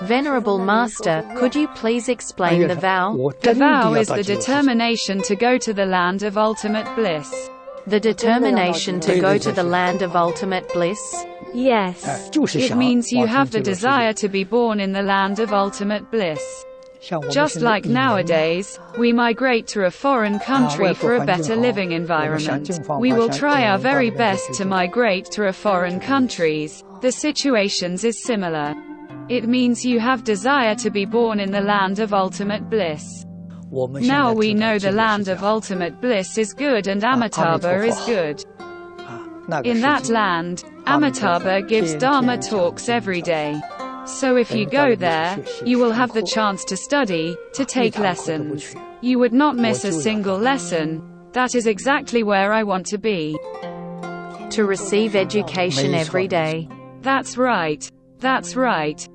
Venerable Master, could you please explain the vow? The vow is the determination to go to the land of ultimate bliss. The determination to go to the land of ultimate bliss? Yes. It means you have the desire to be born in the land of ultimate bliss. Just like nowadays, we migrate to a foreign country for a better living environment. We will try our very best to migrate to a foreign countries. The situations is similar. It means you have desire to be born in the land of ultimate bliss. Now we know the land of ultimate bliss is good and Amitabha is good. In that land, Amitabha gives Dharma talks every day. So if you go there, you will have the chance to study, to take lessons. You would not miss a single lesson. That is exactly where I want to be. To receive education every day. That's right. That's right.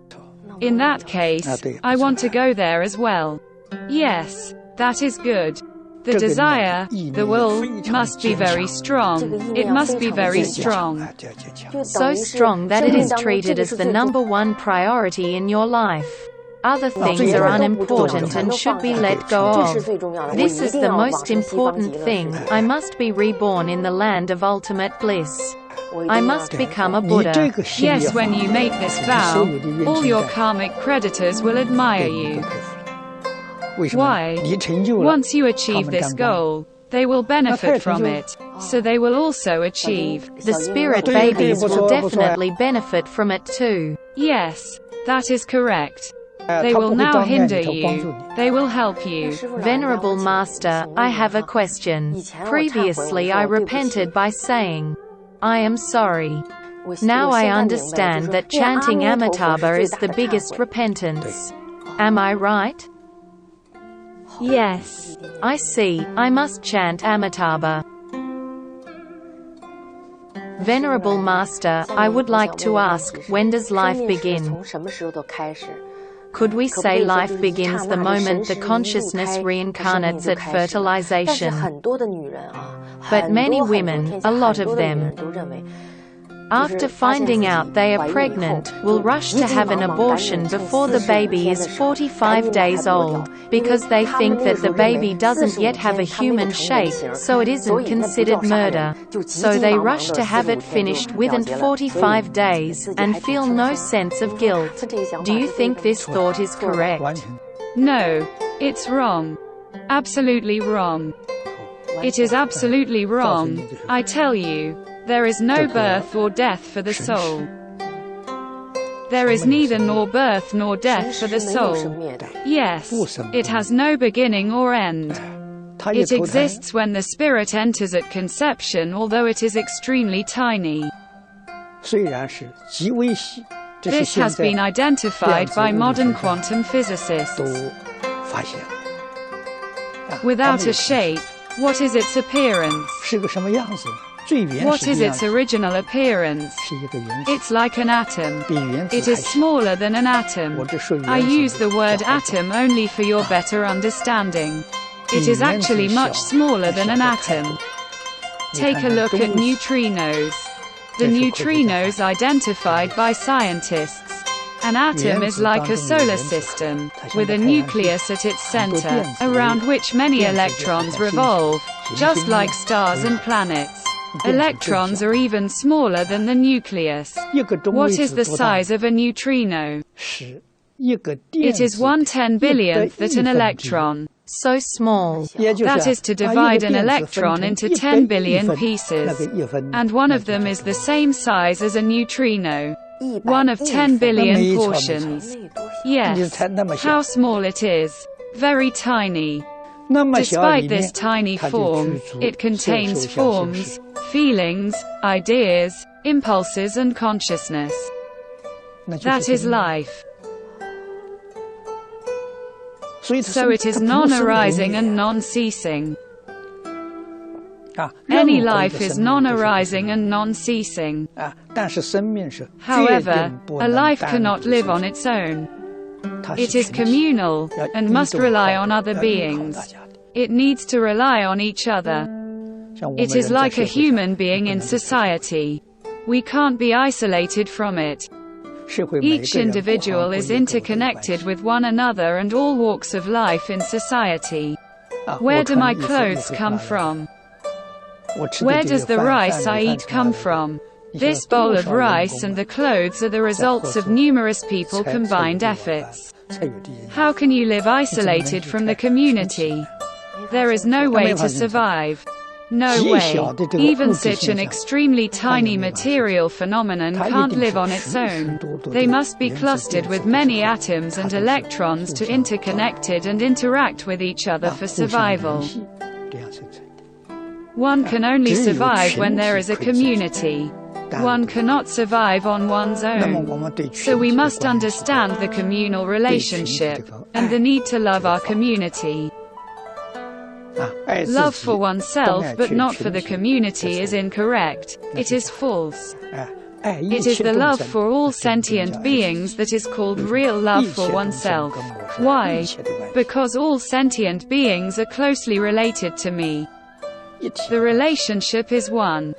In that case, I want to go there as well. Yes, that is good. The desire, the will, must be very strong. It must be very strong. So strong that it is treated as the #1 priority in your life. Other things are unimportant and should be let go of. This is the most important thing. I must be reborn in the land of ultimate bliss. I must become a Buddha. Yes, when you make this vow, all your karmic creditors will admire you. Why? Once you achieve this goal, they will benefit from it, so they will also achieve. The spirit babies will definitely benefit from it too. Yes, that is correct. They will now hinder you. They will help you. Venerable Master, I have a question. Previously I repented by saying, I am sorry. Now I understand that chanting Amitabha is the biggest repentance. Am I right? Yes. I see, I must chant Amitabha. Venerable Master, I would like to ask, when does life begin? Could we say life begins the moment the consciousness reincarnates at fertilization? But many women, a lot of them, after finding out they are pregnant, will rush to have an abortion before the baby is 45 days old, because they think that the baby doesn't yet have a human shape, so it isn't considered murder. So they rush to have it finished within 45 days, and feel no sense of guilt. Do you think this thought is correct? No. It's wrong. Absolutely wrong. It is absolutely wrong. I tell you. There is no birth or death for the soul. There is neither nor birth nor death for the soul. Yes, it has no beginning or end. It exists when the spirit enters at conception, although it is extremely tiny. This has been identified by modern quantum physicists. Without a shape, what is its appearance? What is its original appearance? It's like an atom. It is smaller than an atom. I use the word atom only for your better understanding. It is actually much smaller than an atom. Take a look at neutrinos. The neutrinos identified by scientists. An atom is like a solar system, with a nucleus at its center, around which many electrons revolve, just like stars and planets. Electrons are even smaller than the nucleus. What is the size of a neutrino? It is 1/10 billionth that an electron. So small. That is to divide an electron into 10 billion pieces. And one of them is the same size as a neutrino. One of 10 billion portions. Yes. How small it is. Very tiny. Despite this tiny form, it contains forms, feelings, ideas, impulses and consciousness. That is life. So it is non-arising and non-ceasing. Any life is non-arising and non-ceasing. However, a life cannot live on its own. It is communal, and must rely on other beings. It needs to rely on each other. It is like a human being in society. We can't be isolated from it. Each individual is interconnected with one another and all walks of life in society. Where do my clothes come from? Where does the rice I eat come from? This bowl of rice and the clothes are the results of numerous people combined efforts. How can you live isolated from the community? There is no way to survive. No way. Even such an extremely tiny material phenomenon can't live on its own. They must be clustered with many atoms and electrons to interconnected and interact with each other for survival. One can only survive when there is a community. One cannot survive on one's own. So we must understand the communal relationship, and the need to love our community. Love for oneself but not for the community is incorrect. It is false. It is the love for all sentient beings that is called real love for oneself. Why? Because all sentient beings are closely related to me. The relationship is one.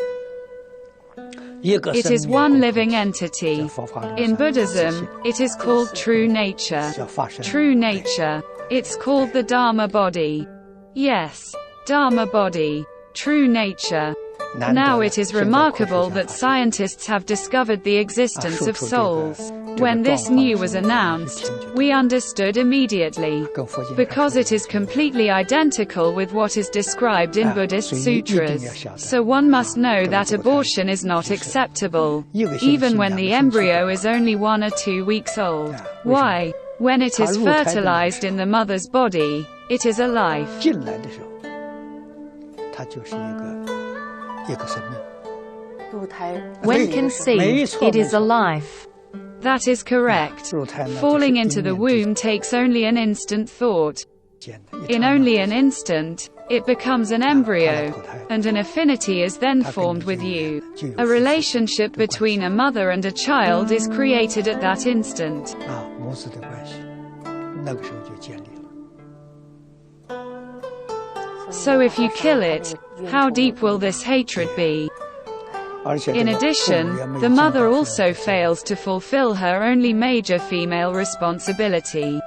It is one living entity. In Buddhism, it is called true nature. True nature. It's called the Dharma body. Yes, Dharma body. True nature. Now it is remarkable that scientists have discovered the existence of souls. When this news was announced, we understood immediately. Because it is completely identical with what is described in Buddhist sutras. So one must know that abortion is not acceptable, even when the embryo is only 1 or 2 weeks old. Why? When it is fertilized in the mother's body, it is a life. When conceived, it is a life. That is correct. Falling into the womb takes only an instant thought. In only an instant, it becomes an embryo, and an affinity is then formed with you. A relationship between a mother and a child is created at that instant. So if you kill it, how deep will this hatred be? In addition, the mother also fails to fulfill her only major female responsibility,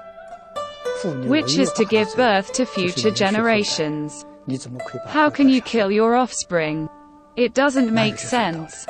which is to give birth to future generations. How can you kill your offspring? It doesn't make sense.